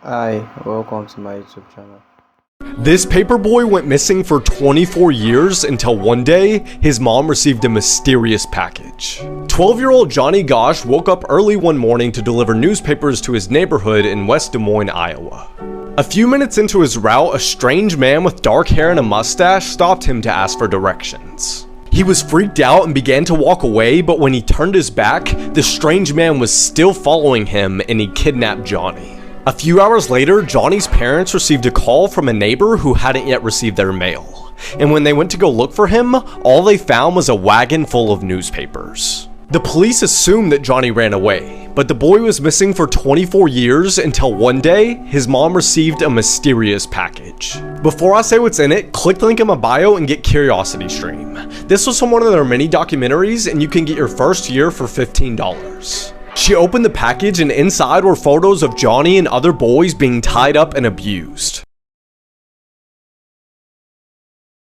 Hi, welcome to my YouTube channel. This paperboy went missing for 24 years until one day, his mom received a mysterious package. 12-year-old Johnny Gosch woke up early one morning to deliver newspapers to his neighborhood in West Des Moines, Iowa. A few minutes into his route, a strange man with dark hair and a mustache stopped him to ask for directions. He was freaked out and began to walk away, but when he turned his back, the strange man was still following him and he kidnapped Johnny. A few hours later, Johnny's parents received a call from a neighbor who hadn't yet received their mail. And when they went to go look for him, all they found was a wagon full of newspapers. The police assumed that Johnny ran away, but the boy was missing for 24 years until one day, his mom received a mysterious package. Before I say what's in it, click the link in my bio and get Curiosity Stream. This was from one of their many documentaries, and you can get your first year for $15. She opened the package and inside were photos of Johnny and other boys being tied up and abused.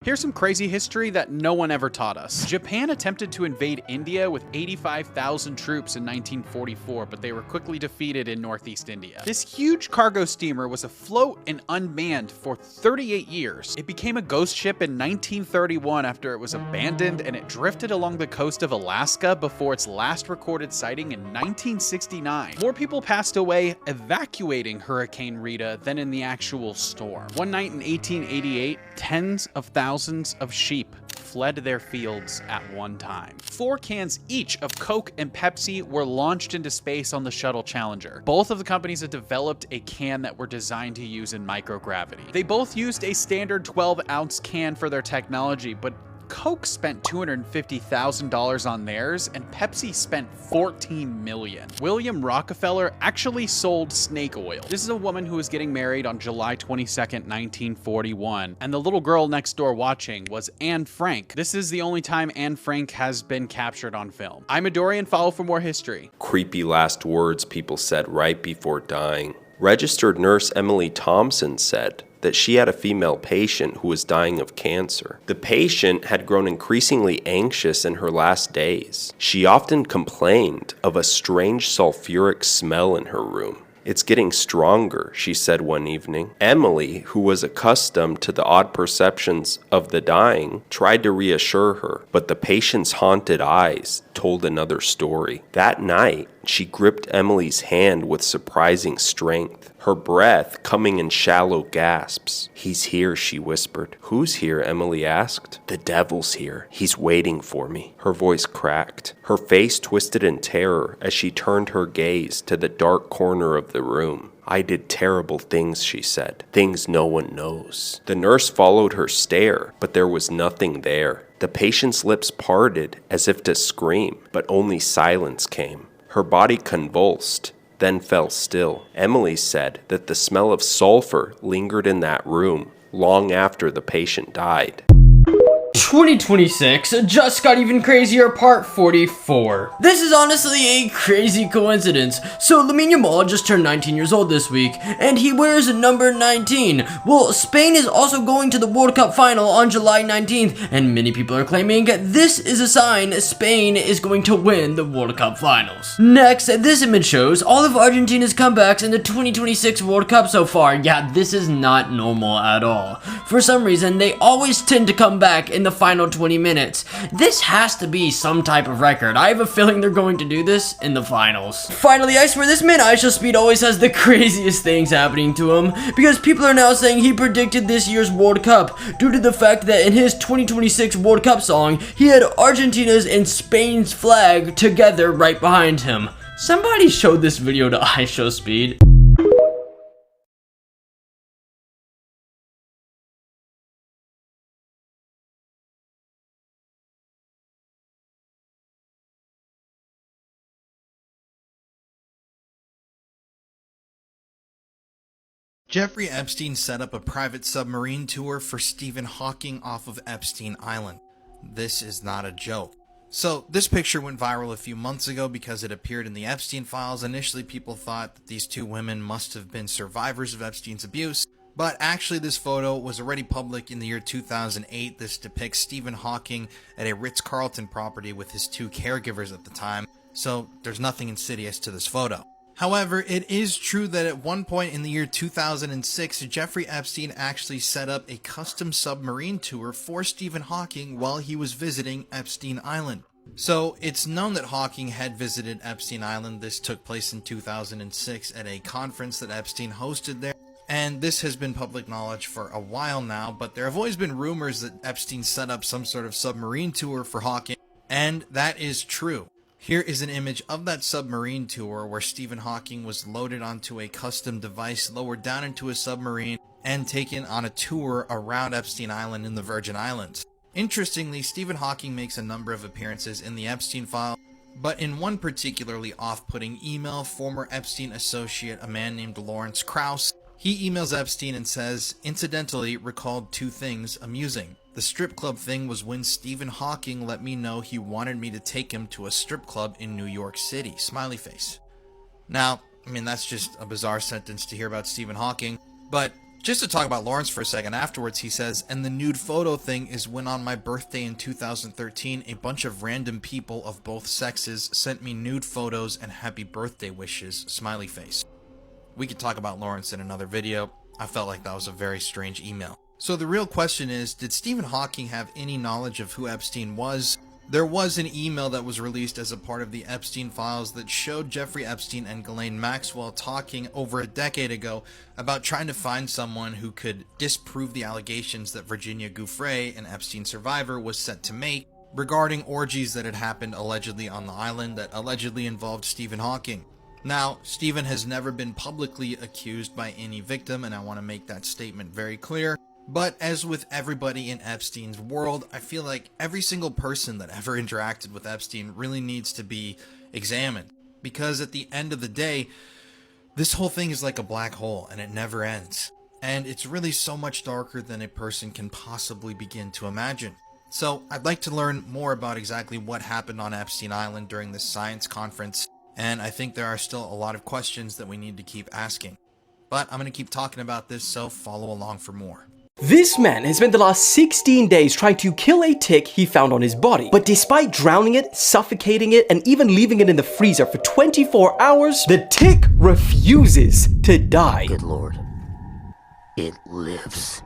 Here's some crazy history that no one ever taught us. Japan attempted to invade India with 85,000 troops in 1944, but they were quickly defeated in Northeast India. This huge cargo steamer was afloat and unmanned for 38 years. It became a ghost ship in 1931 after it was abandoned, and it drifted along the coast of Alaska before its last recorded sighting in 1969. More people passed away evacuating Hurricane Rita than in the actual storm. One night in 1888, tens of thousands of sheep fled their fields at one time. 4 cans each of Coke and Pepsi were launched into space on the shuttle Challenger. Both of the companies had developed a can that were designed to use in microgravity. They both used a standard 12-ounce can for their technology, but Coke spent $250,000 on theirs, and Pepsi spent $14 million. William Rockefeller actually sold snake oil. This is a woman who was getting married on July 22nd, 1941, and the little girl next door watching was Anne Frank. This is the only time Anne Frank has been captured on film. I'm a Dorian, follow for more history. Creepy last words people said right before dying. Registered nurse Emily Thompson said that she had a female patient who was dying of cancer. The patient had grown increasingly anxious in her last days. She often complained of a strange sulfuric smell in her room. "It's getting stronger," she said one evening. Emily, who was accustomed to the odd perceptions of the dying, tried to reassure her, but the patient's haunted eyes told another story. That night, she gripped Emily's hand with surprising strength, her breath coming in shallow gasps. "He's here," she whispered. "Who's here?" Emily asked. "The devil's here. He's waiting for me." Her voice cracked. Her face twisted in terror as she turned her gaze to the dark corner of the room. "I did terrible things," she said. "Things no one knows." The nurse followed her stare, but there was nothing there. The patient's lips parted as if to scream, but only silence came. Her body convulsed, then fell still. Emily said that the smell of sulfur lingered in that room long after the patient died. 2026 just got even crazier, part 44. This is honestly a crazy coincidence. So Lamine Yamal just turned 19 years old this week, and he wears number 19. Well, Spain is also going to the World Cup final on July 19th, and many people are claiming this is a sign Spain is going to win the World Cup finals. Next, this image shows all of Argentina's comebacks in the 2026 World Cup so far. Yeah, this is not normal at all. For some reason, they always tend to come back in the final 20 minutes. This has to be some type of record. I have a feeling they're going to do this in the finals. Finally, I swear this man IShowSpeed always has the craziest things happening to him, because people are now saying he predicted this year's World Cup due to the fact that in his 2026 World Cup song, he had Argentina's and Spain's flag together right behind him. Somebody showed this video to IShowSpeed. Jeffrey Epstein set up a private submarine tour for Stephen Hawking off of Epstein Island. This is not a joke. So, this picture went viral a few months ago because it appeared in the Epstein files. Initially, people thought that these two women must have been survivors of Epstein's abuse, but actually this photo was already public in the year 2008. This depicts Stephen Hawking at a Ritz-Carlton property with his two caregivers at the time, so there's nothing insidious to this photo. However, it is true that at one point in the year 2006, Jeffrey Epstein actually set up a custom submarine tour for Stephen Hawking while he was visiting Epstein Island. So it's known that Hawking had visited Epstein Island. This took place in 2006 at a conference that Epstein hosted there. And this has been public knowledge for a while now, but there have always been rumors that Epstein set up some sort of submarine tour for Hawking, and that is true. Here is an image of that submarine tour where Stephen Hawking was loaded onto a custom device, lowered down into a submarine, and taken on a tour around Epstein Island in the Virgin Islands. Interestingly, Stephen Hawking makes a number of appearances in the Epstein file, but in one particularly off-putting email, former Epstein associate, a man named Lawrence Krauss, he emails Epstein and says, incidentally, recalled two things amusing. The strip club thing was when Stephen Hawking let me know he wanted me to take him to a strip club in New York City. Smiley face. Now, I mean, that's just a bizarre sentence to hear about Stephen Hawking, but just to talk about Lawrence for a second afterwards, he says, and the nude photo thing is when on my birthday in 2013, a bunch of random people of both sexes sent me nude photos and happy birthday wishes. Smiley face. We could talk about Lawrence in another video. I felt like that was a very strange email. So the real question is, did Stephen Hawking have any knowledge of who Epstein was? There was an email that was released as a part of the Epstein files that showed Jeffrey Epstein and Ghislaine Maxwell talking over a decade ago about trying to find someone who could disprove the allegations that Virginia Giuffre, an Epstein survivor, was set to make regarding orgies that had happened allegedly on the island that allegedly involved Stephen Hawking. Now, Stephen has never been publicly accused by any victim, and I want to make that statement very clear. But as with everybody in Epstein's world, I feel like every single person that ever interacted with Epstein really needs to be examined. Because at the end of the day, this whole thing is like a black hole and it never ends. And it's really so much darker than a person can possibly begin to imagine. So I'd like to learn more about exactly what happened on Epstein Island during this science conference. And I think there are still a lot of questions that we need to keep asking. But I'm going to keep talking about this, so follow along for more. This man has spent the last 16 days trying to kill a tick he found on his body. But despite drowning it, suffocating it, and even leaving it in the freezer for 24 hours, the tick refuses to die. Good Lord, it lives.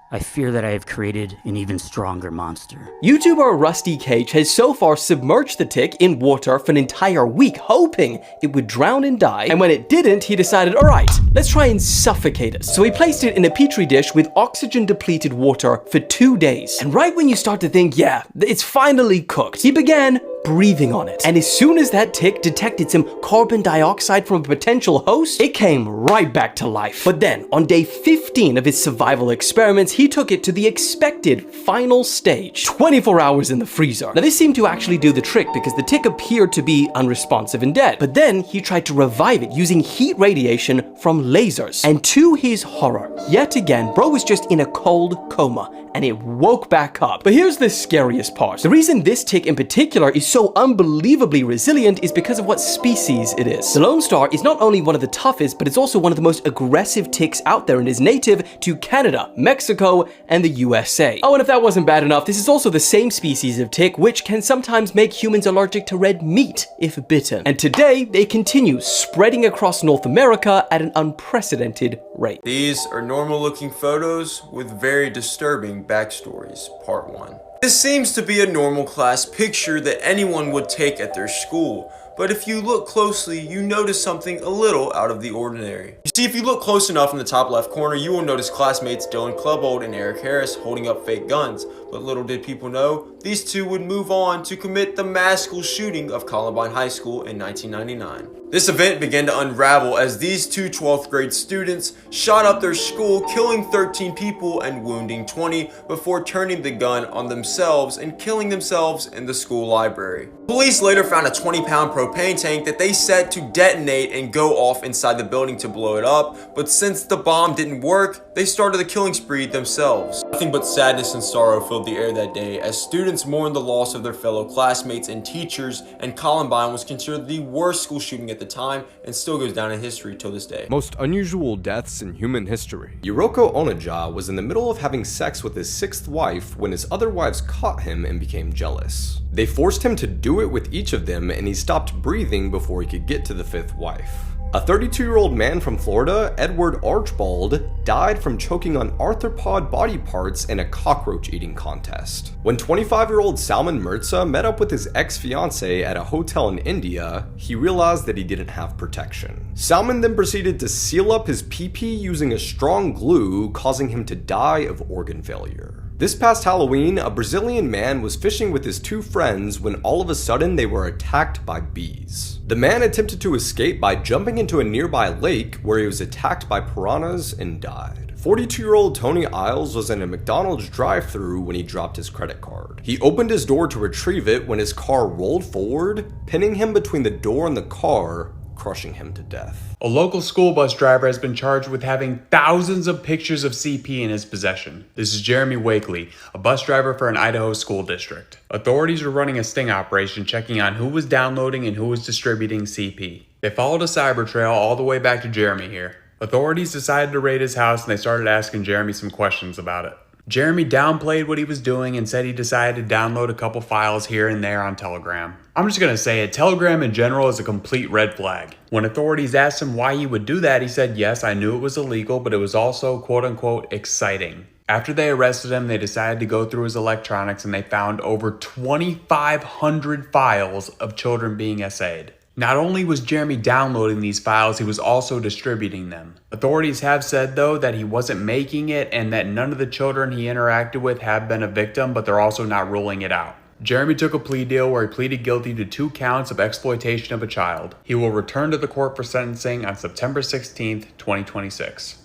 I fear that I have created an even stronger monster. YouTuber Rusty Cage has so far submerged the tick in water for an entire week, hoping it would drown and die. And when it didn't, he decided, alright, let's try and suffocate it. So he placed it in a petri dish with oxygen-depleted water for 2 days. And right when you start to think, yeah, it's finally cooked, he began breathing on it. And as soon as that tick detected some carbon dioxide from a potential host, it came right back to life. But then, on day 15 of his survival experiments, he took it to the expected final stage, 24 hours in the freezer. Now this seemed to actually do the trick because the tick appeared to be unresponsive and dead. But then he tried to revive it using heat radiation from lasers. And to his horror, yet again, bro was just in a cold coma and it woke back up. But here's the scariest part. The reason this tick in particular is so unbelievably resilient is because of what species it is. The Lone Star is not only one of the toughest, but it's also one of the most aggressive ticks out there and is native to Canada, Mexico, and the USA. Oh, and if that wasn't bad enough, this is also the same species of tick which can sometimes make humans allergic to red meat if bitten. And today, they continue spreading across North America at an unprecedented rate. These are normal looking photos with very disturbing backstories, part 1. This seems to be a normal class picture that anyone would take at their school, but if you look closely, you notice something a little out of the ordinary. You see, if you look close enough in the top left corner, you will notice classmates Dylan Klebold and Eric Harris holding up fake guns. But little did people know, these two would move on to commit the mass school shooting of Columbine High School in 1999. This event began to unravel as these two 12th grade students shot up their school, killing 13 people and wounding 20 before turning the gun on themselves and killing themselves in the school library. Police later found a 20-pound propane tank that they set to detonate and go off inside the building to blow it up, but since the bomb didn't work, they started the killing spree themselves. Nothing but sadness and sorrow filled the air that day as students mourned the loss of their fellow classmates and teachers, and Columbine was considered the worst school shooting at the time and still goes down in history till this day. Most unusual deaths in human history. Yuroko Onaja was in the middle of having sex with his 6th wife when his other wives caught him and became jealous. They forced him to do it with each of them and he stopped breathing before he could get to the 5th wife. A 32-year-old man from Florida, Edward Archibald, died from choking on arthropod body parts in a cockroach eating contest. When 25-year-old Salman Mirza met up with his ex-fiancée at a hotel in India, he realized that he didn't have protection. Salman then proceeded to seal up his pee-pee using a strong glue, causing him to die of organ failure. This past Halloween, a Brazilian man was fishing with his two friends when all of a sudden they were attacked by bees. The man attempted to escape by jumping into a nearby lake where he was attacked by piranhas and died. 42-year-old Tony Isles was in a McDonald's drive-thru when he dropped his credit card. He opened his door to retrieve it when his car rolled forward, pinning him between the door and the car, crushing him to death. A local school bus driver has been charged with having thousands of pictures of CP in his possession. This is Jeremy Wakely, a bus driver for an Idaho school district. Authorities are running a sting operation checking on who was downloading and who was distributing CP. They followed a cyber trail all the way back to Jeremy here. Authorities decided to raid his house and they started asking Jeremy some questions about it. Jeremy downplayed what he was doing and said he decided to download a couple files here and there on Telegram. I'm just gonna say it, Telegram in general is a complete red flag. When authorities asked him why he would do that, he said, yes, I knew it was illegal, but it was also quote unquote exciting. After they arrested him, they decided to go through his electronics and they found over 2,500 files of children being essayed. Not only was Jeremy downloading these files, he was also distributing them. Authorities have said, though, that he wasn't making it and that none of the children he interacted with have been a victim, but they're also not ruling it out. Jeremy took a plea deal where he pleaded guilty to 2 counts of exploitation of a child. He will return to the court for sentencing on September 16th, 2026.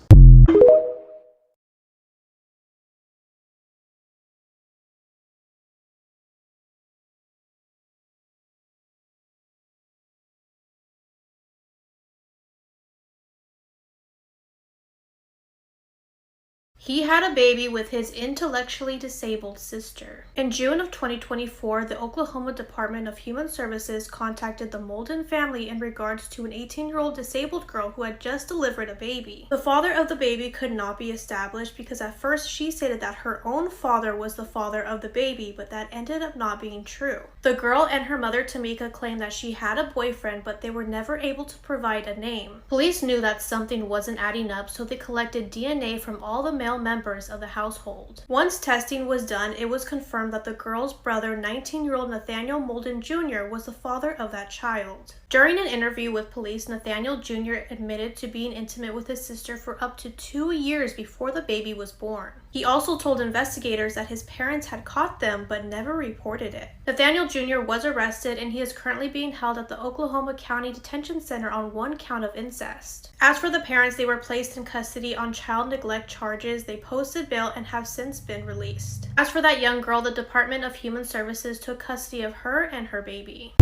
He had a baby with his intellectually disabled sister. In June of 2024, the Oklahoma Department of Human Services contacted the Molden family in regards to an 18-year-old disabled girl who had just delivered a baby. The father of the baby could not be established because at first she stated that her own father was the father of the baby, but that ended up not being true. The girl and her mother Tamika claimed that she had a boyfriend, but they were never able to provide a name. Police knew that something wasn't adding up, so they collected DNA from all the male members of the household. Once testing was done, it was confirmed that the girl's brother, 19-year-old Nathaniel Molden Jr., was the father of that child. During an interview with police, Nathaniel Jr. admitted to being intimate with his sister for up to 2 years before the baby was born. He also told investigators that his parents had caught them but never reported it. Nathaniel Jr. was arrested and he is currently being held at the Oklahoma County Detention Center on 1 count of incest. As for the parents, they were placed in custody on child neglect charges. They posted bail and have since been released. As for that young girl, the Department of Human Services took custody of her and her baby.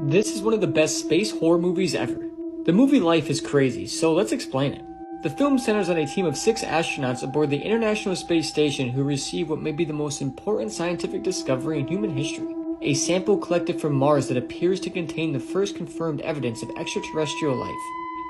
This is one of the best space horror movies ever. The movie Life is crazy, so let's explain it. The film centers on a team of 6 astronauts aboard the International Space Station who receive what may be the most important scientific discovery in human history. A sample collected from Mars that appears to contain the first confirmed evidence of extraterrestrial life.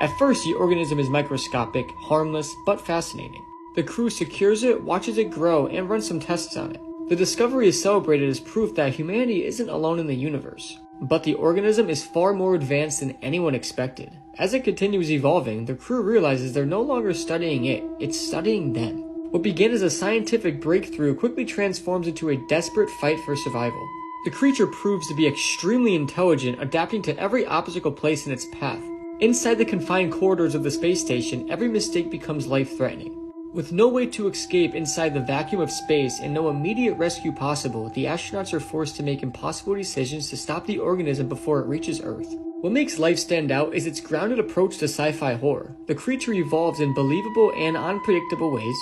At first, the organism is microscopic, harmless, but fascinating. The crew secures it, watches it grow, and runs some tests on it. The discovery is celebrated as proof that humanity isn't alone in the universe. But the organism is far more advanced than anyone expected. As it continues evolving, the crew realizes they're no longer studying it, it's studying them. What began as a scientific breakthrough quickly transforms into a desperate fight for survival. The creature proves to be extremely intelligent, adapting to every obstacle placed in its path. Inside the confined corridors of the space station, every mistake becomes life-threatening. With no way to escape inside the vacuum of space and no immediate rescue possible, the astronauts are forced to make impossible decisions to stop the organism before it reaches Earth. What makes Life stand out is its grounded approach to sci-fi horror. The creature evolves in believable and unpredictable ways.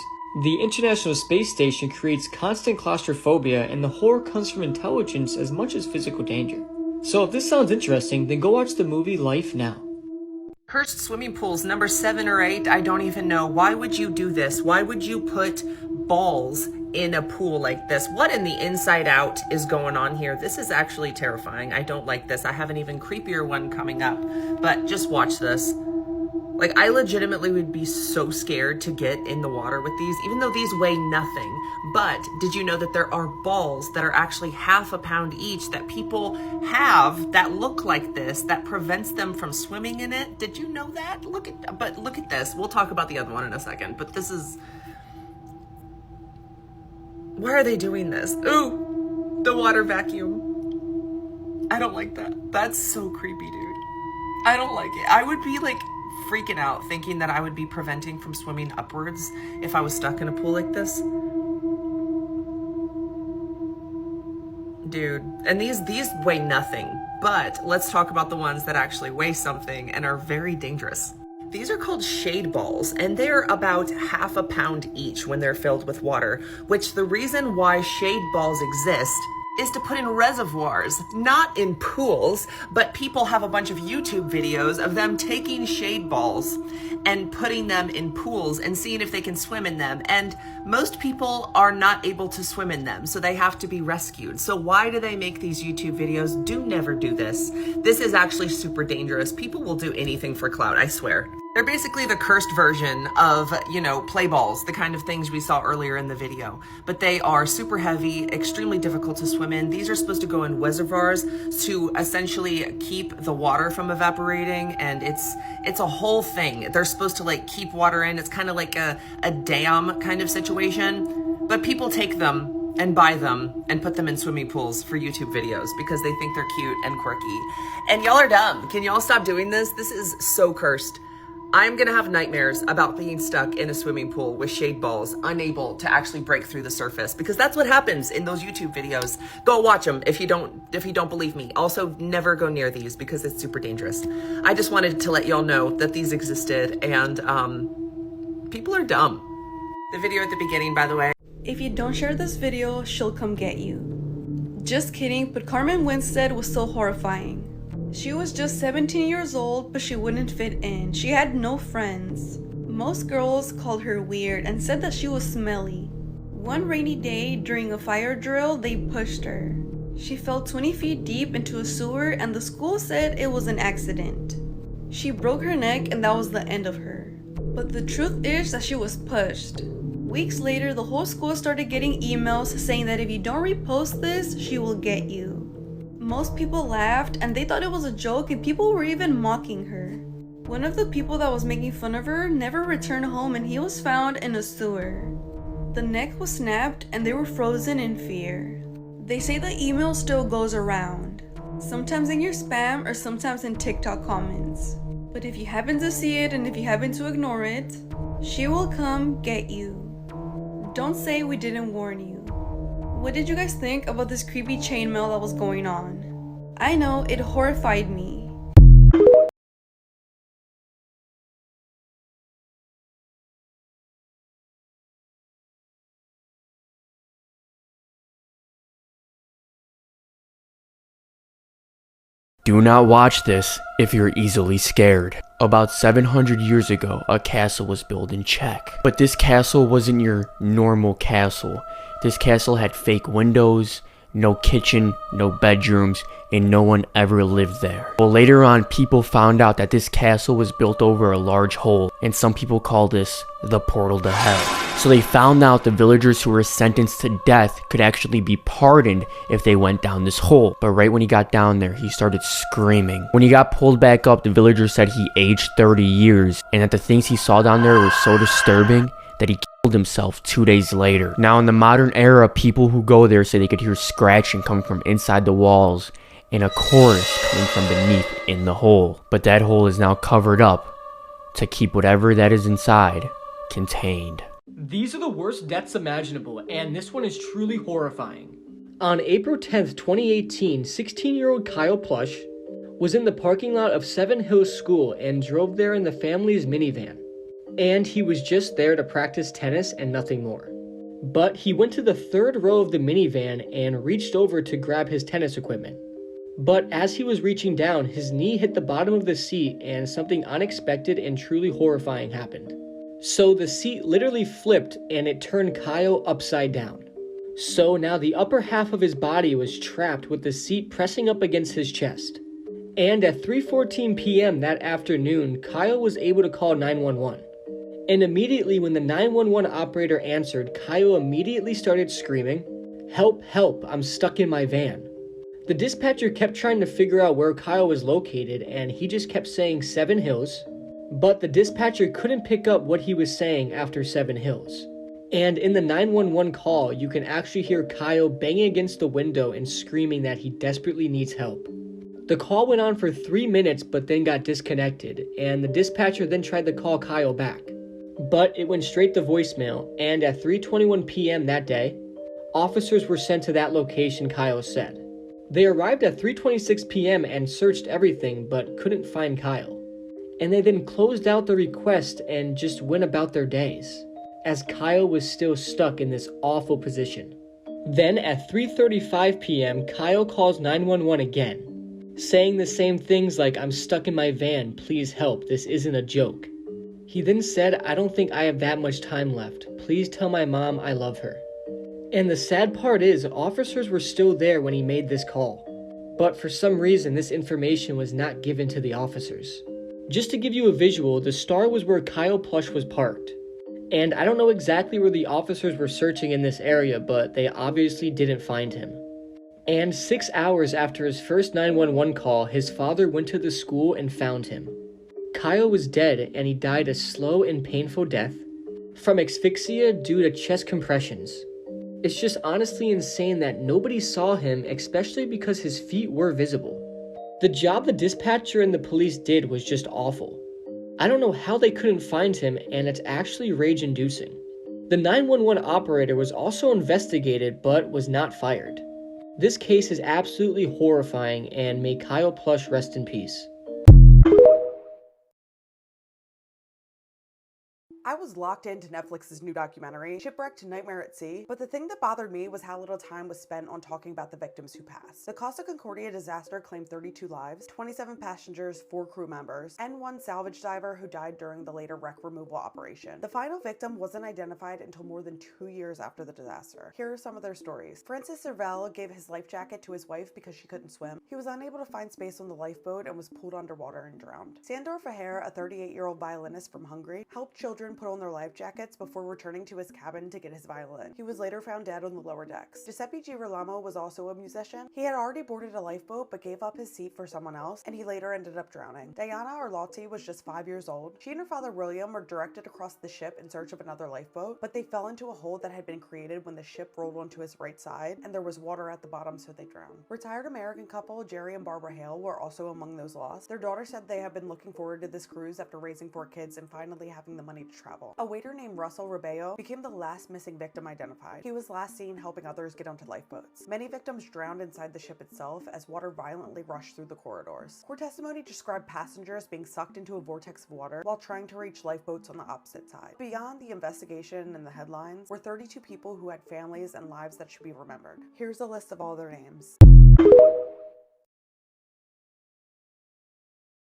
The International Space Station creates constant claustrophobia, and the horror comes from intelligence as much as physical danger. So if this sounds interesting, then go watch the movie Life now. Cursed swimming pools, number 7 or 8, I don't even know. Why would you do this? Why would you put balls in a pool like this? What in the inside out is going on here? This is actually terrifying. I don't like this. I have an even creepier one coming up, but just watch this. Like, I legitimately would be so scared to get in the water with these, even though these weigh nothing. But did you know that there are balls that are actually half a pound each that people have that look like this, that prevents them from swimming in it? Did you know that? Look at this. We'll talk about the other one in a second, but this is... Why are they doing this? Ooh, the water vacuum. I don't like that. That's so creepy, dude. I don't like it. I would be like freaking out thinking that I would be preventing from swimming upwards if I was stuck in a pool like this. Dude, and these weigh nothing, but let's talk about the ones that actually weigh something and are very dangerous. These are called shade balls, and they're about half a pound each when they're filled with water, which the reason why shade balls exist is to put in reservoirs, not in pools, but people have a bunch of YouTube videos of them taking shade balls and putting them in pools and seeing if they can swim in them. And most people are not able to swim in them, so they have to be rescued. So why do they make these YouTube videos? Do never do this. This is actually super dangerous. People will do anything for clout, I swear. They're basically the cursed version of, play balls, the kind of things we saw earlier in the video. But they are super heavy, extremely difficult to swim in. These are supposed to go in reservoirs to essentially keep the water from evaporating, and it's a whole thing. They're supposed to keep water in. It's kind of like a dam kind of situation. But people take them and buy them and put them in swimming pools for YouTube videos because they think they're cute and quirky. And y'all are dumb. Can y'all stop doing this? This is so cursed. I'm gonna have nightmares about being stuck in a swimming pool with shade balls, unable to actually break through the surface, because that's what happens in those YouTube videos. Go watch them if you don't believe me. Also, never go near these because it's super dangerous. I just wanted to let y'all know that these existed, and people are dumb. The video at the beginning, by the way. If you don't share this video, she'll come get you. Just kidding, but Carmen Winstead was so horrifying. She was just 17 years old, but she wouldn't fit in. She had no friends. Most girls called her weird and said that she was smelly. One rainy day during a fire drill, they pushed her. She fell 20 feet deep into a sewer, and the school said it was an accident. She broke her neck, and that was the end of her. But the truth is that she was pushed. Weeks later, the whole school started getting emails saying that if you don't repost this, she will get you. Most people laughed and they thought it was a joke, and people were even mocking her. One of the people that was making fun of her never returned home, and he was found in a sewer. The neck was snapped and they were frozen in fear. They say the email still goes around, sometimes in your spam or sometimes in TikTok comments. But if you happen to see it and if you happen to ignore it, she will come get you. Don't say we didn't warn you. What did you guys think about this creepy chainmail that was going on? I know, it horrified me. Do not watch this if you're easily scared. About 700 years ago, a castle was built in Czech. But this castle wasn't your normal castle. This castle had fake windows, no kitchen, no bedrooms, and no one ever lived there. Well, later on, people found out that this castle was built over a large hole, and some people call this the portal to hell. So they found out the villagers who were sentenced to death could actually be pardoned if they went down this hole. But right when he got down there, he started screaming. When he got pulled back up, the villagers said he aged 30 years, and that the things he saw down there were so disturbing that he killed himself 2 days later. Now in the modern era, people who go there say they could hear scratching coming from inside the walls and a chorus coming from beneath in the hole. But that hole is now covered up to keep whatever that is inside contained. These are the worst deaths imaginable, and this one is truly horrifying. On April 10th, 2018, 16-year-old Kyle Plush was in the parking lot of Seven Hills School and drove there in the family's minivan. And he was just there to practice tennis and nothing more. But he went to the third row of the minivan and reached over to grab his tennis equipment. But as he was reaching down, his knee hit the bottom of the seat and something unexpected and truly horrifying happened. So the seat literally flipped and it turned Kyle upside down. So now the upper half of his body was trapped with the seat pressing up against his chest. And at 3:14 p.m. that afternoon, Kyle was able to call 911. And immediately when the 911 operator answered, Kyle immediately started screaming, "Help, help, I'm stuck in my van." The dispatcher kept trying to figure out where Kyle was located, and he just kept saying 7 Hills, but the dispatcher couldn't pick up what he was saying after 7 Hills. And in the 911 call, you can actually hear Kyle banging against the window and screaming that he desperately needs help. The call went on for 3 minutes but then got disconnected, and the dispatcher then tried to call Kyle back. But it went straight to voicemail, and at 3:21 p.m. that day, officers were sent to that location Kyle said. They arrived at 3:26 p.m. and searched everything but couldn't find Kyle. And they then closed out the request and just went about their days, as Kyle was still stuck in this awful position. Then at 3:35 p.m., Kyle calls 911 again, saying the same things like, "I'm stuck in my van, please help, this isn't a joke." He then said, "I don't think I have that much time left. Please tell my mom I love her." And the sad part is, officers were still there when he made this call. But for some reason, this information was not given to the officers. Just to give you a visual, the star was where Kyle Plush was parked. And I don't know exactly where the officers were searching in this area, but they obviously didn't find him. And 6 hours after his first 911 call, his father went to the school and found him. Kyle was dead, and he died a slow and painful death from asphyxia due to chest compressions. It's just honestly insane that nobody saw him, especially because his feet were visible. The job the dispatcher and the police did was just awful. I don't know how they couldn't find him, and it's actually rage-inducing. The 911 operator was also investigated but was not fired. This case is absolutely horrifying, and may Kyle Plush rest in peace. I was locked into Netflix's new documentary, Shipwrecked Nightmare at Sea, but the thing that bothered me was how little time was spent on talking about the victims who passed. The Costa Concordia disaster claimed 32 lives, 27 passengers, 4 crew members, and 1 salvage diver who died during the later wreck removal operation. The final victim wasn't identified until more than 2 years after the disaster. Here are some of their stories. Francis Cervell gave his life jacket to his wife because she couldn't swim. He was unable to find space on the lifeboat and was pulled underwater and drowned. Sandor Feher, a 38-year-old violinist from Hungary, helped children put on their life jackets before returning to his cabin to get his violin. He was later found dead on the lower decks. Giuseppe Girolamo was also a musician. He had already boarded a lifeboat but gave up his seat for someone else, and he later ended up drowning. Diana Arlotti was just 5 years old. She and her father William were directed across the ship in search of another lifeboat, but they fell into a hole that had been created when the ship rolled onto its right side, and there was water at the bottom, so they drowned. Retired American couple Jerry and Barbara Hale were also among those lost. Their daughter said they have been looking forward to this cruise after raising 4 kids and finally having the money to travel. A waiter named Russell Rebello became the last missing victim identified. He was last seen helping others get onto lifeboats. Many victims drowned inside the ship itself as water violently rushed through the corridors. Court testimony described passengers being sucked into a vortex of water while trying to reach lifeboats on the opposite side. Beyond the investigation and the headlines were 32 people who had families and lives that should be remembered. Here's a list of all their names.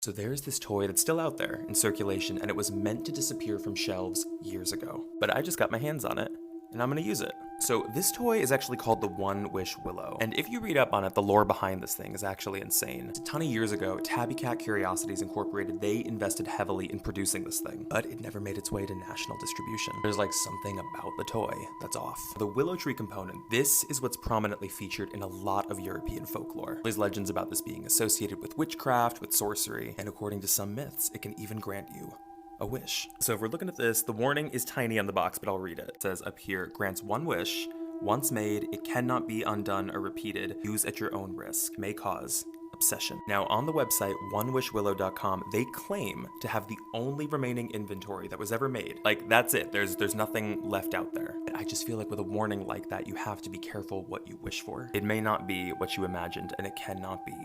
So there's this toy that's still out there in circulation, and it was meant to disappear from shelves years ago. But I just got my hands on it, and I'm gonna use it. So this toy is actually called the One Wish Willow, and if you read up on it, the lore behind this thing is actually insane. A ton of years ago, Tabby Cat Curiosities Incorporated, they invested heavily in producing this thing, but it never made its way to national distribution. There's like something about the toy that's off. The willow tree component, this is what's prominently featured in a lot of European folklore. There's legends about this being associated with witchcraft, with sorcery, and according to some myths, it can even grant you a wish. So if we're looking at this, the warning is tiny on the box, but I'll read it. It says up here, grants one wish. Once made, it cannot be undone or repeated. Use at your own risk. May cause obsession. Now on the website, onewishwillow.com, they claim to have the only remaining inventory that was ever made. Like, that's it. There's nothing left out there. I just feel like with a warning like that, you have to be careful what you wish for. It may not be what you imagined, and it cannot be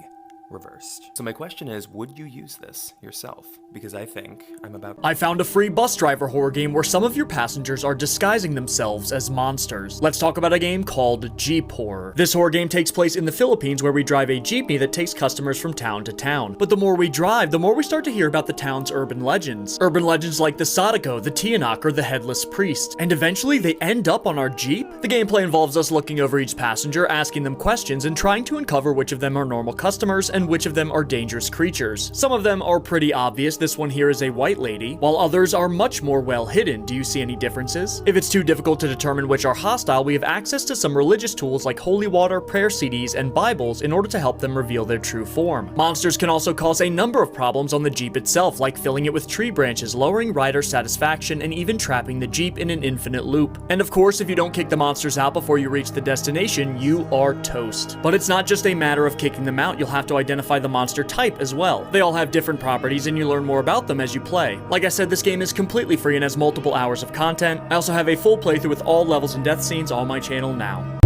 reversed. So my question is, would you use this yourself? Because I think I'm about to. I found a free bus driver horror game where some of your passengers are disguising themselves as monsters. Let's talk about a game called Jeep Horror. This horror game takes place in the Philippines where we drive a jeepney that takes customers from town to town. But the more we drive, the more we start to hear about the town's urban legends. Urban legends like the Sadako, the Tiyanak, or the Headless Priest. And eventually they end up on our Jeep. The gameplay involves us looking over each passenger, asking them questions, and trying to uncover which of them are normal customers and and which of them are dangerous creatures. Some of them are pretty obvious. This one here is a white lady, while others are much more well hidden. Do you see any differences? If it's too difficult to determine which are hostile, we have access to some religious tools like holy water, prayer CDs, and Bibles in order to help them reveal their true form. Monsters can also cause a number of problems on the Jeep itself, like filling it with tree branches, lowering rider satisfaction, and even trapping the Jeep in an infinite loop. And of course, if you don't kick the monsters out before you reach the destination, you are toast. But it's not just a matter of kicking them out, you'll have to identify the monster type as well. They all have different properties and you learn more about them as you play. Like I said, this game is completely free and has multiple hours of content. I also have a full playthrough with all levels and death scenes on my channel now.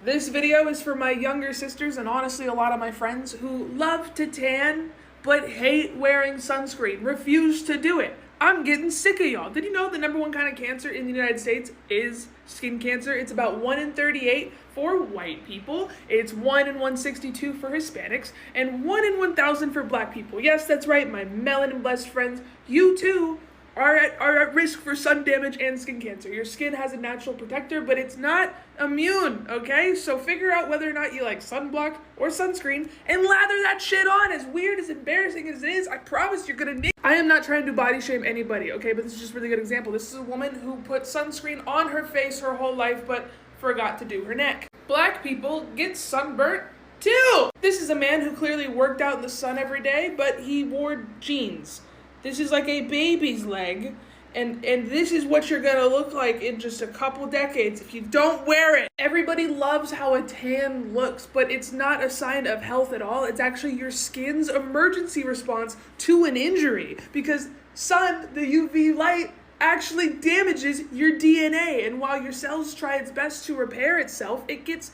This video is for my younger sisters and honestly a lot of my friends who love to tan but hate wearing sunscreen, refuse to do it. I'm getting sick of y'all. Did you know the #1 kind of cancer in the United States is skin cancer? It's about 1 in 38 for white people, it's 1 in 162 for Hispanics, and 1 in 1,000 for black people. Yes, that's right, my melanin blessed friends, you too are at risk for sun damage and skin cancer. Your skin has a natural protector, but it's not immune, okay? So figure out whether or not you like sunblock or sunscreen and lather that shit on. As weird, as embarrassing as it is, I promise you're gonna need. I am not trying to body shame anybody, okay? But this is just a really good example. This is a woman who put sunscreen on her face her whole life, but forgot to do her neck. Black people get sunburnt too. This is a man who clearly worked out in the sun every day, but he wore jeans. This is like a baby's leg, and this is what you're gonna look like in just a couple decades if you don't wear it. Everybody loves how a tan looks, but it's not a sign of health at all. It's actually your skin's emergency response to an injury, because sun, the UV light, actually damages your DNA, and while your cells try its best to repair itself, it gets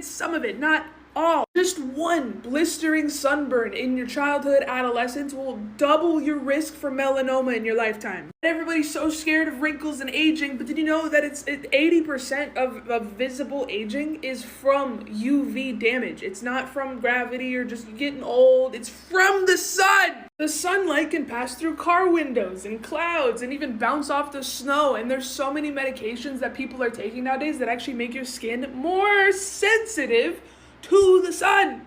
some of it, not all. Just one blistering sunburn in your childhood, adolescence will double your risk for melanoma in your lifetime. Everybody's so scared of wrinkles and aging, but did you know that it's 80% of visible aging is from UV damage? It's not from gravity or just getting old, it's from the sun! The sunlight can pass through car windows and clouds and even bounce off the snow, and there's so many medications that people are taking nowadays that actually make your skin more sensitive to the sun.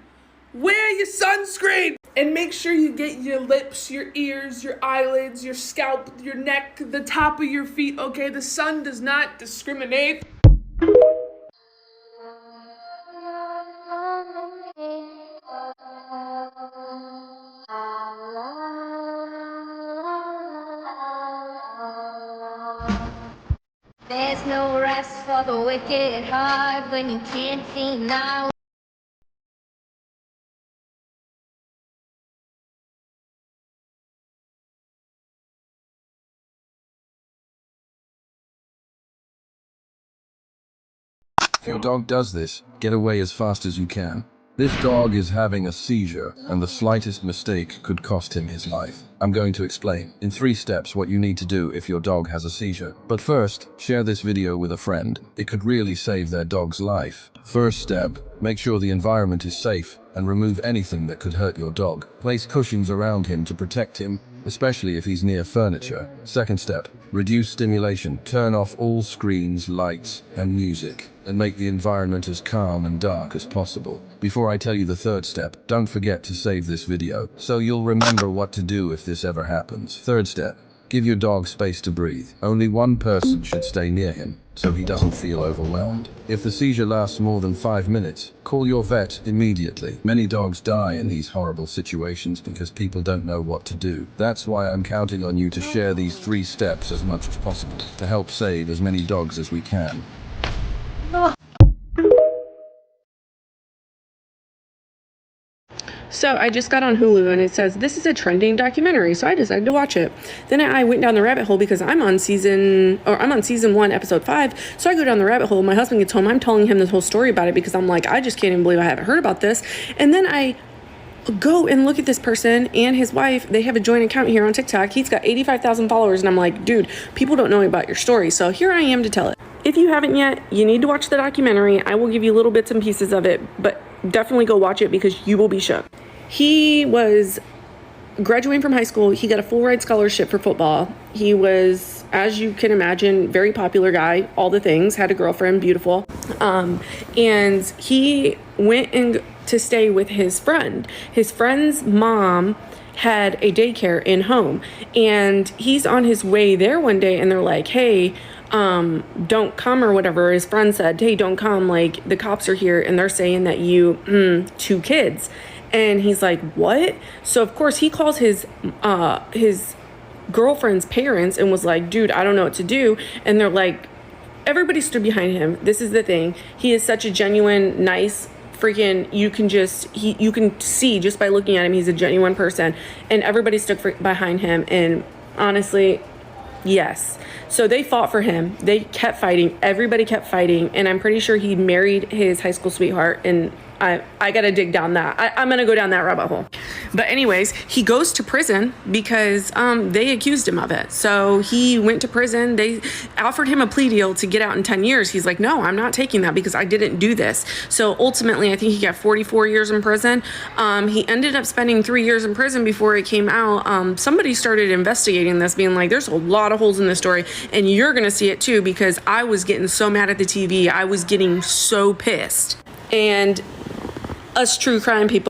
Wear your sunscreen and make sure you get your lips, your ears, your eyelids, your scalp, your neck, the top of your feet, okay? The sun does not discriminate. There's no rest for the wicked heart when you can't see now. If your dog does this, get away as fast as you can. This dog is having a seizure, and the slightest mistake could cost him his life. I'm going to explain in 3 steps what you need to do if your dog has a seizure. But first, share this video with a friend. It could really save their dog's life. First step, make sure the environment is safe and remove anything that could hurt your dog. Place cushions around him to protect him, especially if he's near furniture. Second step, reduce stimulation. Turn off all screens, lights, and music, and make the environment as calm and dark as possible. Before I tell you the third step, don't forget to save this video, so you'll remember what to do if this ever happens. Third step, give your dog space to breathe. Only one person should stay near him, so he doesn't feel overwhelmed. If the seizure lasts more than 5 minutes, call your vet immediately. Many dogs die in these horrible situations because people don't know what to do. That's why I'm counting on you to share these 3 steps as much as possible to help save as many dogs as we can. So I just got on Hulu and it says this is a trending documentary, so I decided to watch it. Then I went down the rabbit hole because I'm on season 1, episode 5. So I go down the rabbit hole. My husband gets home. I'm telling him this whole story about it because I'm like, I just can't even believe I haven't heard about this. And then I go and look at this person and his wife. They have a joint account here on TikTok. He's got 85,000 followers, and I'm like, dude, people don't know about your story. So here I am to tell it. If you haven't yet, you need to watch the documentary. I will give you little bits and pieces of it, but definitely go watch it because you will be shook. He was graduating from high school. He got a full ride scholarship for football. He was as you can imagine, very popular guy, all the things, had a girlfriend, beautiful. And he went to stay with his friend. His friend's mom had a daycare in home, and he's on his way there one day, and they're like, hey, don't come, or whatever. His friend said, hey, don't come, like, the cops are here and they're saying that you 2 kids. And he's like, what? So of course he calls his girlfriend's parents and was like, dude, I don't know what to do. And they're like, everybody stood behind him. This is the thing, he is such a genuine, nice freaking, you can see just by looking at him, he's a genuine person. And everybody stood behind him, and honestly, yes. So they fought for him. They kept fighting. Everybody kept fighting. And I'm pretty sure he married his high school sweetheart. And I got to dig down that. I'm going to go down that rabbit hole. But anyways, he goes to prison because they accused him of it. So he went to prison. They offered him a plea deal to get out in 10 years. He's like, no, I'm not taking that because I didn't do this. So ultimately, I think he got 44 years in prison. He ended up spending 3 years in prison before it came out. Somebody started investigating this, being like, there's a lot of holes in this story. And you're going to see it too, because I was getting so mad at the TV. I was getting so pissed. And us true crime people.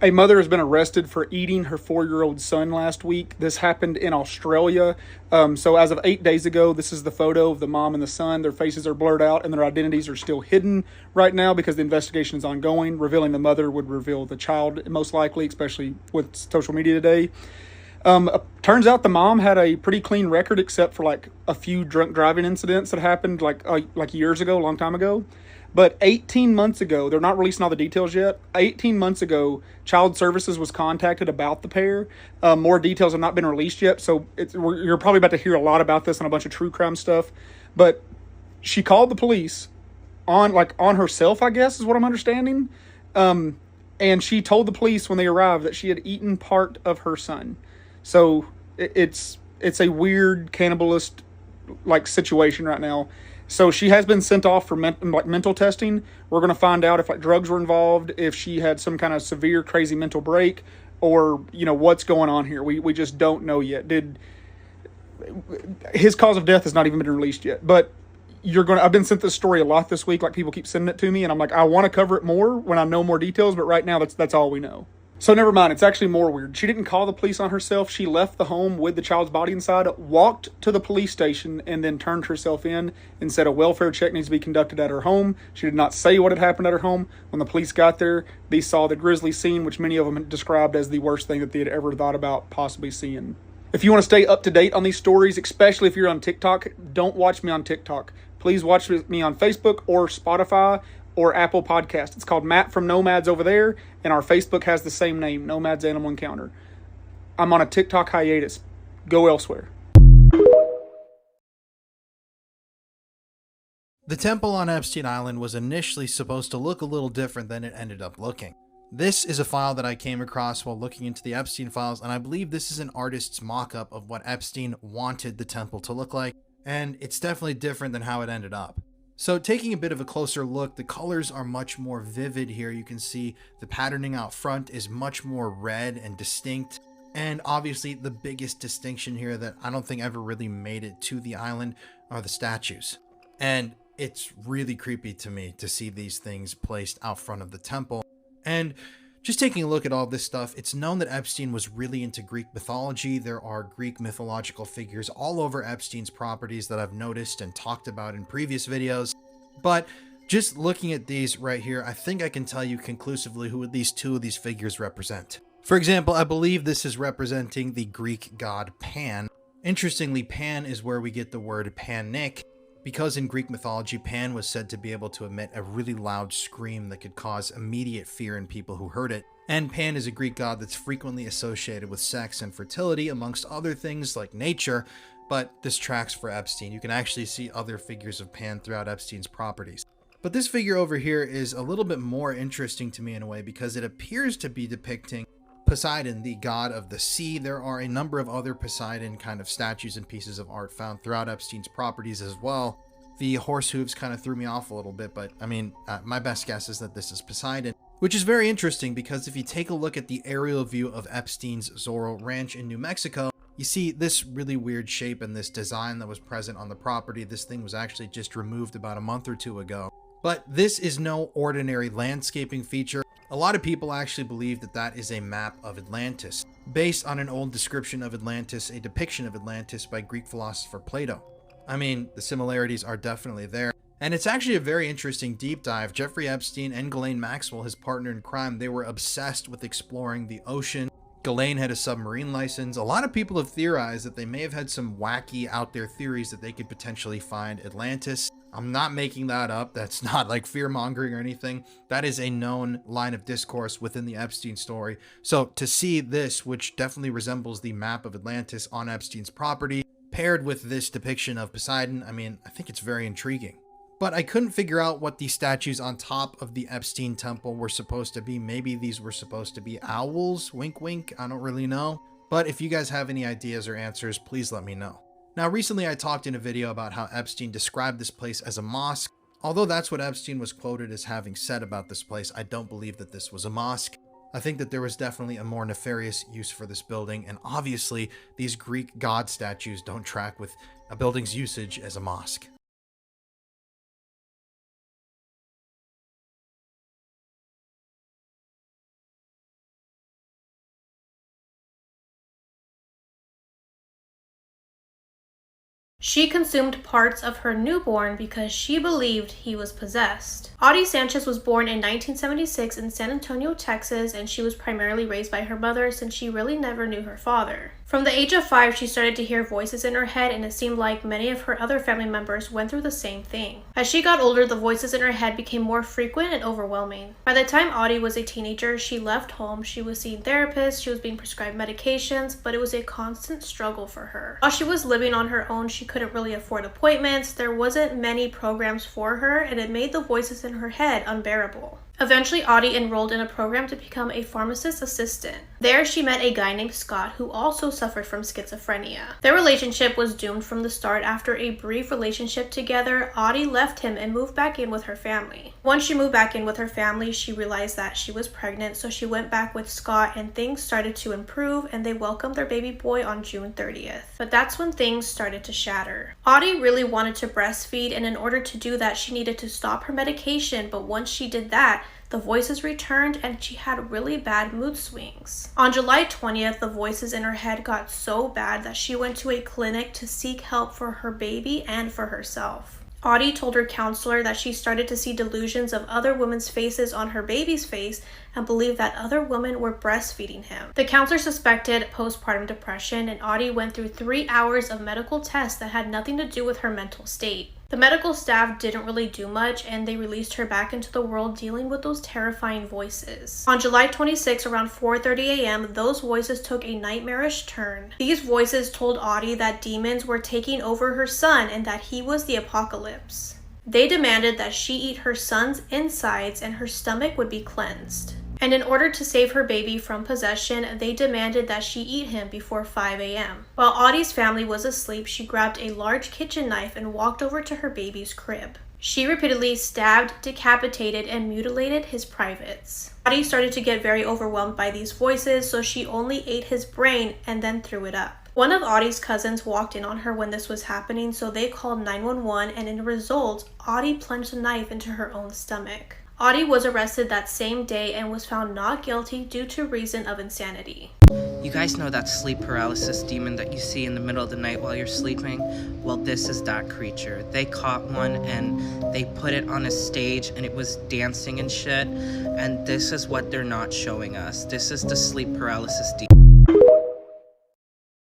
A mother has been arrested for eating her 4-year-old son last week. This happened in Australia. So as of 8 days ago, this is the photo of the mom and the son. Their faces are blurred out and their identities are still hidden right now because the investigation is ongoing. Revealing the mother would reveal the child, most likely, especially with social media today. Turns out the mom had a pretty clean record, except for like a few drunk driving incidents that happened like years ago, a long time ago. But 18 months ago, they're not releasing all the details yet. 18 months ago, Child Services was contacted about the pair. More details have not been released yet, so you're probably about to hear a lot about this on a bunch of true crime stuff. But she called the police on herself, I guess, is what I'm understanding. And she told the police when they arrived that she had eaten part of her son. So it's a weird cannibalist situation right now. So she has been sent off for mental testing. We're going to find out if drugs were involved, if she had some kind of severe crazy mental break, or what's going on here. We just don't know yet. His cause of death has not even been released yet. But I've been sent this story a lot this week. People keep sending it to me, and I'm like, I want to cover it more when I know more details. But right now, that's all we know. So never mind, it's actually more weird. She didn't call the police on herself. She left the home with the child's body inside, walked to the police station, and then turned herself in and said a welfare check needs to be conducted at her home. She did not say what had happened at her home. When the police got there, they saw the grisly scene, which many of them described as the worst thing that they had ever thought about possibly seeing. If you want to stay up to date on these stories, especially if you're on TikTok, don't watch me on TikTok. Please watch me on Facebook or Spotify or Apple Podcast. It's called Matt from Nomads over there, and our Facebook has the same name, Nomads Animal Encounter. I'm on a TikTok hiatus. Go elsewhere. The temple on Epstein Island was initially supposed to look a little different than it ended up looking. This is a file that I came across while looking into the Epstein files, and I believe this is an artist's mock-up of what Epstein wanted the temple to look like, and it's definitely different than how it ended up. So taking a bit of a closer look, the colors are much more vivid here. You can see the patterning out front is much more red and distinct. And obviously the biggest distinction here that I don't think ever really made it to the island are the statues. And it's really creepy to me to see these things placed out front of the temple. And just taking a look at all this stuff, it's known that Epstein was really into Greek mythology. There are Greek mythological figures all over Epstein's properties that I've noticed and talked about in previous videos. But just looking at these right here, I think I can tell you conclusively who at least 2 of these figures represent. For example, I believe this is representing the Greek god Pan. Interestingly, Pan is where we get the word panic, because in Greek mythology, Pan was said to be able to emit a really loud scream that could cause immediate fear in people who heard it. And Pan is a Greek god that's frequently associated with sex and fertility, amongst other things like nature, but this tracks for Epstein. You can actually see other figures of Pan throughout Epstein's properties. But this figure over here is a little bit more interesting to me in a way, because it appears to be depicting Poseidon, the god of the sea. There are a number of other Poseidon kind of statues and pieces of art found throughout Epstein's properties as well. The horse hooves kind of threw me off a little bit, but I mean, my best guess is that this is Poseidon. Which is very interesting because if you take a look at the aerial view of Epstein's Zorro Ranch in New Mexico, you see this really weird shape and this design that was present on the property. This thing was actually just removed about a month or two ago. But this is no ordinary landscaping feature. A lot of people actually believe that that is a map of Atlantis, based on an old description of Atlantis, a depiction of Atlantis by Greek philosopher Plato. I mean, the similarities are definitely there. And it's actually a very interesting deep dive. Jeffrey Epstein and Ghislaine Maxwell, his partner in crime, they were obsessed with exploring the ocean. Ghislaine had a submarine license. A lot of people have theorized that they may have had some wacky out there theories that they could potentially find Atlantis. I'm not making that up. That's not like fear mongering or anything. That is a known line of discourse within the Epstein story. So to see this, which definitely resembles the map of Atlantis on Epstein's property, paired with this depiction of Poseidon, I mean, I think it's very intriguing. But I couldn't figure out what the statues on top of the Epstein temple were supposed to be. Maybe these were supposed to be owls, wink wink, I don't really know. But if you guys have any ideas or answers, please let me know. Now recently I talked in a video about how Epstein described this place as a mosque. Although that's what Epstein was quoted as having said about this place, I don't believe that this was a mosque. I think that there was definitely a more nefarious use for this building, and obviously these Greek god statues don't track with a building's usage as a mosque. She consumed parts of her newborn because she believed he was possessed. Audie Sanchez was born in 1976 in San Antonio, Texas, and she was primarily raised by her mother since she really never knew her father. From the age of 5, she started to hear voices in her head, and it seemed like many of her other family members went through the same thing. As she got older, the voices in her head became more frequent and overwhelming. By the time Audie was a teenager, she left home, she was seeing therapists, she was being prescribed medications, but it was a constant struggle for her. While she was living on her own, she couldn't really afford appointments, there wasn't many programs for her, and it made the voices in her head unbearable. Eventually, Audie enrolled in a program to become a pharmacist assistant. There, she met a guy named Scott who also suffered from schizophrenia. Their relationship was doomed from the start. After a brief relationship together, Audie left him and moved back in with her family. Once she moved back in with her family, she realized that she was pregnant, so she went back with Scott and things started to improve, and they welcomed their baby boy on June 30th. But that's when things started to shatter. Audie really wanted to breastfeed, and in order to do that, she needed to stop her medication, but once she did that, the voices returned and she had really bad mood swings. On July 20th, the voices in her head got so bad that she went to a clinic to seek help for her baby and for herself. Audie told her counselor that she started to see delusions of other women's faces on her baby's face and believed that other women were breastfeeding him. The counselor suspected postpartum depression, and Audie went through 3 hours of medical tests that had nothing to do with her mental state. The medical staff didn't really do much, and they released her back into the world dealing with those terrifying voices. On July 26, around 4:30 a.m., those voices took a nightmarish turn. These voices told Audie that demons were taking over her son and that he was the apocalypse. They demanded that she eat her son's insides and her stomach would be cleansed. And in order to save her baby from possession, they demanded that she eat him before 5 a.m. While Audie's family was asleep, she grabbed a large kitchen knife and walked over to her baby's crib. She repeatedly stabbed, decapitated, and mutilated his privates. Audie started to get very overwhelmed by these voices, so she only ate his brain and then threw it up. One of Audie's cousins walked in on her when this was happening, so they called 911, and in a result, Audie plunged a knife into her own stomach. Audie was arrested that same day and was found not guilty due to reason of insanity. You guys know that sleep paralysis demon that you see in the middle of the night while you're sleeping? Well, this is that creature. They caught one and they put it on a stage and it was dancing and shit. And this is what they're not showing us. This is the sleep paralysis demon.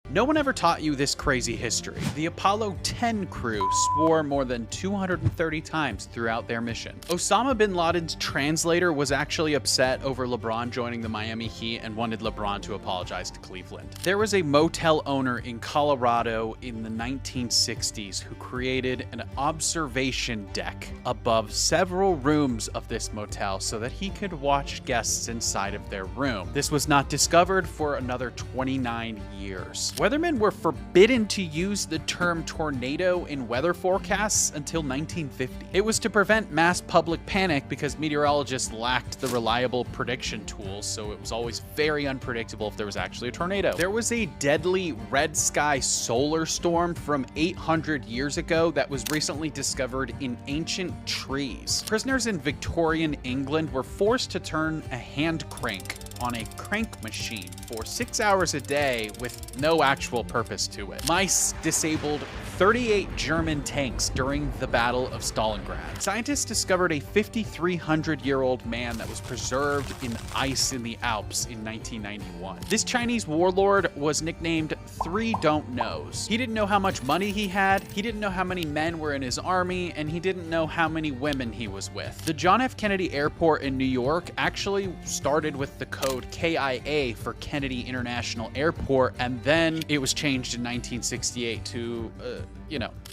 No one ever taught you this crazy history. The Apollo 10 crew swore more than 230 times throughout their mission. Osama bin Laden's translator was actually upset over LeBron joining the Miami Heat and wanted LeBron to apologize to Cleveland. There was a motel owner in Colorado in the 1960s who created an observation deck above several rooms of this motel so that he could watch guests inside of their room. This was not discovered for another 29 years. Weathermen were forbidden to use the term tornado in weather forecasts until 1950. It was to prevent mass public panic because meteorologists lacked the reliable prediction tools, so it was always very unpredictable if there was actually a tornado. There was a deadly red sky solar storm from 800 years ago that was recently discovered in ancient trees. Prisoners in Victorian England were forced to turn a hand crank on a crank machine for 6 hours a day with no actual purpose to it. Mice disabled 38 German tanks during the Battle of Stalingrad. Scientists discovered a 5,300-year-old man that was preserved in ice in the Alps in 1991. This Chinese warlord was nicknamed Three Don't Knows. He didn't know how much money he had, he didn't know how many men were in his army, and he didn't know how many women he was with. The John F. Kennedy Airport in New York actually started with the code KIA for Kennedy International Airport, and then it was changed in 1968 to,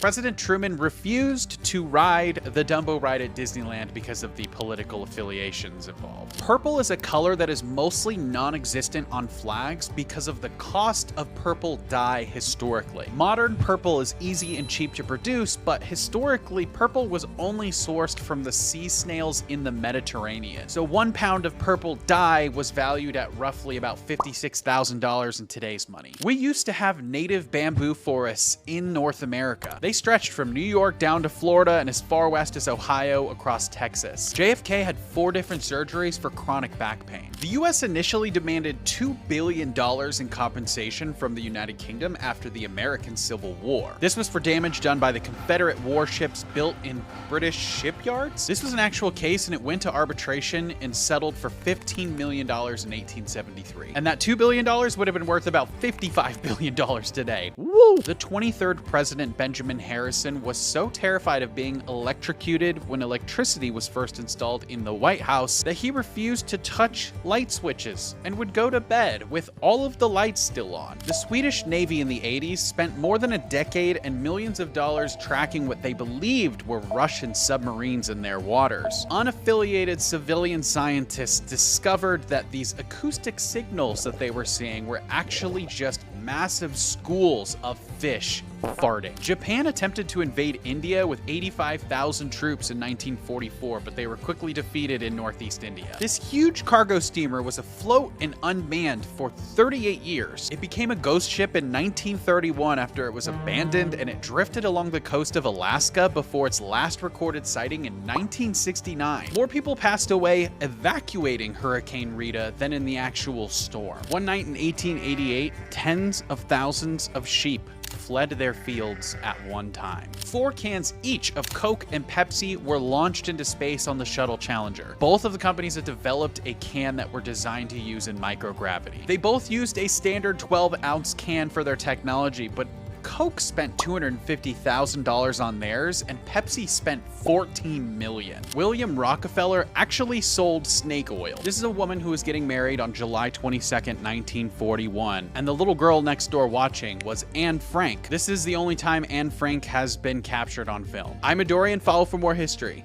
President Truman refused to ride the Dumbo ride at Disneyland because of the political affiliations involved. Purple is a color that is mostly non-existent on flags because of the cost of purple dye historically. Modern purple is easy and cheap to produce, but historically, purple was only sourced from the sea snails in the Mediterranean. So 1 pound of purple dye was valued at roughly about $56,000 in today's money. We used to have native bamboo forests in North America. They stretched from New York down to Florida and as far west as Ohio across Texas. JFK had 4 different surgeries for chronic back pain. The US initially demanded $2 billion in compensation from the United Kingdom after the American Civil War. This was for damage done by the Confederate warships built in British shipyards. This was an actual case and it went to arbitration and settled for $15 million in 1873. And that $2 billion would have been worth about $55 billion today. Woo! The 23rd president, Benjamin Harrison, was so terrified of being electrocuted when electricity was first installed in the White House that he refused to touch light switches and would go to bed with all of the lights still on. The Swedish Navy in the 80s spent more than a decade and millions of dollars tracking what they believed were Russian submarines in their waters. Unaffiliated civilian scientists discovered that these acoustic signals that they were seeing were actually just massive schools of fish farting. Japan attempted to invade India with 85,000 troops in 1944, but they were quickly defeated in Northeast India. This huge cargo steamer was afloat and unmanned for 38 years. It became a ghost ship in 1931 after it was abandoned, and it drifted along the coast of Alaska before its last recorded sighting in 1969. More people passed away evacuating Hurricane Rita than in the actual storm. One night in 1888, tens of thousands of sheep fled their fields at one time. 4 cans each of Coke and Pepsi were launched into space on the Shuttle Challenger. Both of the companies had developed a can that were designed to use in microgravity. They both used a standard 12-ounce can for their technology, but Coke spent $250,000 on theirs, and Pepsi spent $14 million. William Rockefeller actually sold snake oil. This is a woman who was getting married on July 22nd, 1941, and the little girl next door watching was Anne Frank. This is the only time Anne Frank has been captured on film. I'm Midori, and follow for more history.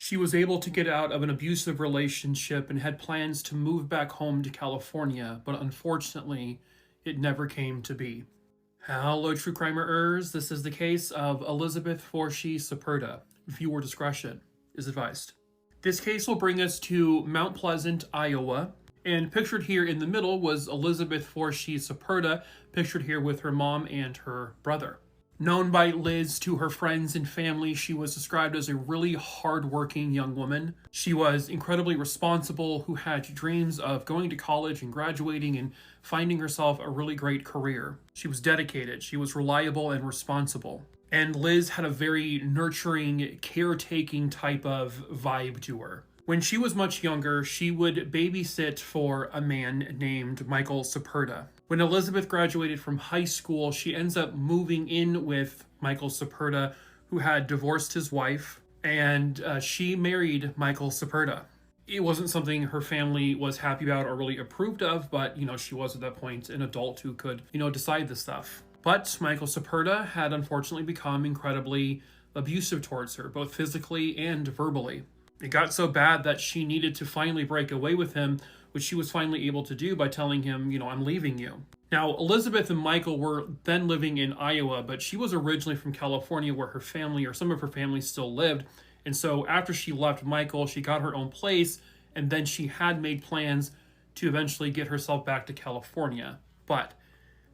She was able to get out of an abusive relationship and had plans to move back home to California, but unfortunately, it never came to be. Hello, true crimerers. This is the case of Elizabeth Syperda. Viewer discretion is advised. This case will bring us to Mount Pleasant, Iowa, and pictured here in the middle was Elizabeth Syperda, pictured here with her mom and her brother. Known by Liz to her friends and family, she was described as a really hardworking young woman. She was incredibly responsible, who had dreams of going to college and graduating and finding herself a really great career. She was dedicated, she was reliable and responsible. And Liz had a very nurturing, caretaking type of vibe to her. When she was much younger, she would babysit for a man named Michael Syperda. When Elizabeth graduated from high school, she ends up moving in with Michael Syperda, who had divorced his wife, and she married Michael Syperda. It wasn't something her family was happy about or really approved of, but, she was at that point an adult who could, decide this stuff. But Michael Syperda had unfortunately become incredibly abusive towards her, both physically and verbally. It got so bad that she needed to finally break away with him, which she was finally able to do by telling him, I'm leaving you. Now, Elizabeth and Michael were then living in Iowa, but she was originally from California where her family, or some of her family, still lived. And so after she left Michael, she got her own place, and then she had made plans to eventually get herself back to California. But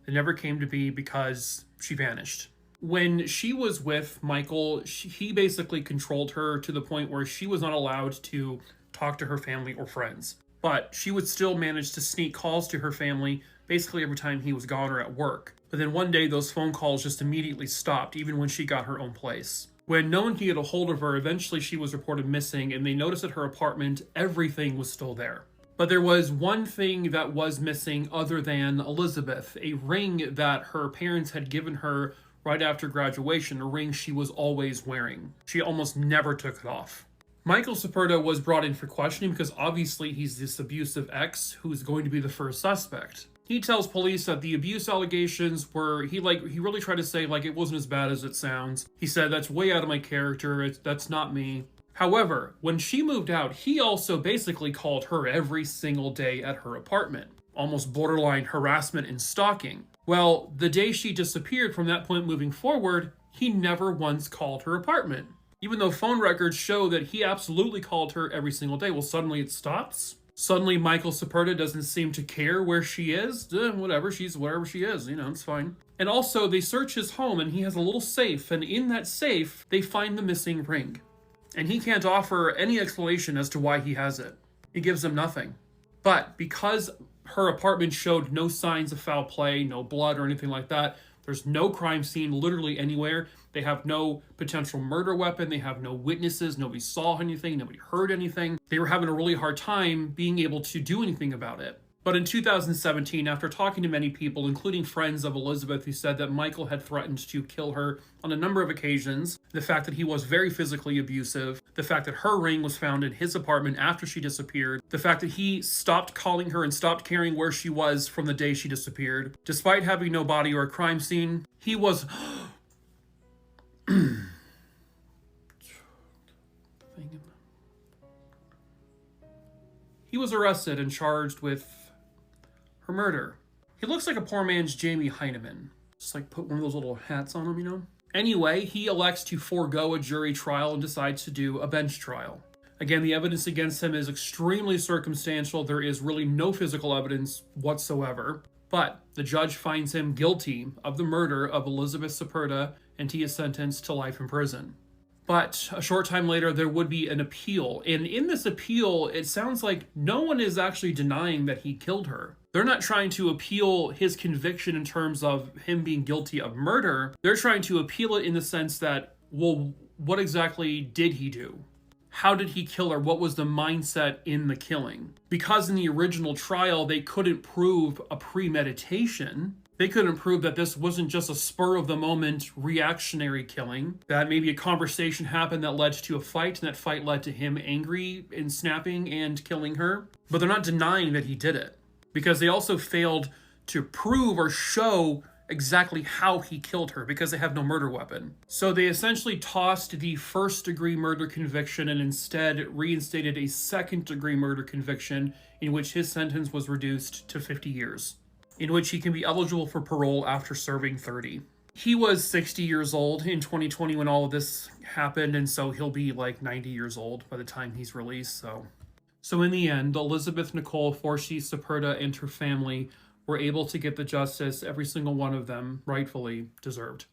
it never came to be because she vanished. When she was with Michael, he basically controlled her to the point where she was not allowed to talk to her family or friends. But she would still manage to sneak calls to her family basically every time he was gone or at work. But then one day those phone calls just immediately stopped, even when she got her own place. When no one could get a hold of her, eventually she was reported missing, and they noticed at her apartment everything was still there. But there was one thing that was missing other than Elizabeth, a ring that her parents had given her right after graduation, a ring she was always wearing. She almost never took it off. Michael Syperda was brought in for questioning because obviously he's this abusive ex who's going to be the first suspect. He tells police that the abuse allegations were, he really tried to say it wasn't as bad as it sounds. He said, that's way out of my character, that's not me. However, when she moved out, he also basically called her every single day at her apartment, almost borderline harassment and stalking. Well, the day she disappeared, from that point moving forward, he never once called her apartment. Even though phone records show that he absolutely called her every single day. Well, suddenly it stops. Suddenly Michael Syperda doesn't seem to care where she is. Whatever, she's wherever she is, it's fine. And also, they search his home and he has a little safe, and in that safe, they find the missing ring. And he can't offer any explanation as to why he has it. He gives them nothing. But because her apartment showed no signs of foul play, no blood or anything like that, there's no crime scene literally anywhere. They have no potential murder weapon. They have no witnesses. Nobody saw anything. Nobody heard anything. They were having a really hard time being able to do anything about it. But in 2017, after talking to many people, including friends of Elizabeth who said that Michael had threatened to kill her on a number of occasions, the fact that he was very physically abusive, the fact that her ring was found in his apartment after she disappeared, the fact that he stopped calling her and stopped caring where she was from the day she disappeared, despite having no body or a crime scene, he was... He was arrested and charged with her murder. He looks like a poor man's Jamie Heineman. Just put one of those little hats on him, Anyway, he elects to forego a jury trial and decides to do a bench trial. Again, the evidence against him is extremely circumstantial. There is really no physical evidence whatsoever. But the judge finds him guilty of the murder of Elizabeth Syperda, and he is sentenced to life in prison. But a short time later, there would be an appeal. And in this appeal, it sounds like no one is actually denying that he killed her. They're not trying to appeal his conviction in terms of him being guilty of murder. They're trying to appeal it in the sense that, well, what exactly did he do? How did he kill her? What was the mindset in the killing? Because in the original trial, they couldn't prove a premeditation. They couldn't prove that this wasn't just a spur-of-the-moment reactionary killing, that maybe a conversation happened that led to a fight, and that fight led to him angry and snapping and killing her. But they're not denying that he did it, because they also failed to prove or show exactly how he killed her, because they have no murder weapon. So they essentially tossed the first-degree murder conviction and instead reinstated a second-degree murder conviction in which his sentence was reduced to 50 years. In which he can be eligible for parole after serving 30. He was 60 years old in 2020 when all of this happened, and so he'll be 90 years old by the time he's released. So in the end, Elizabeth Nicole Forshee Syperda and her family were able to get the justice every single one of them rightfully deserved.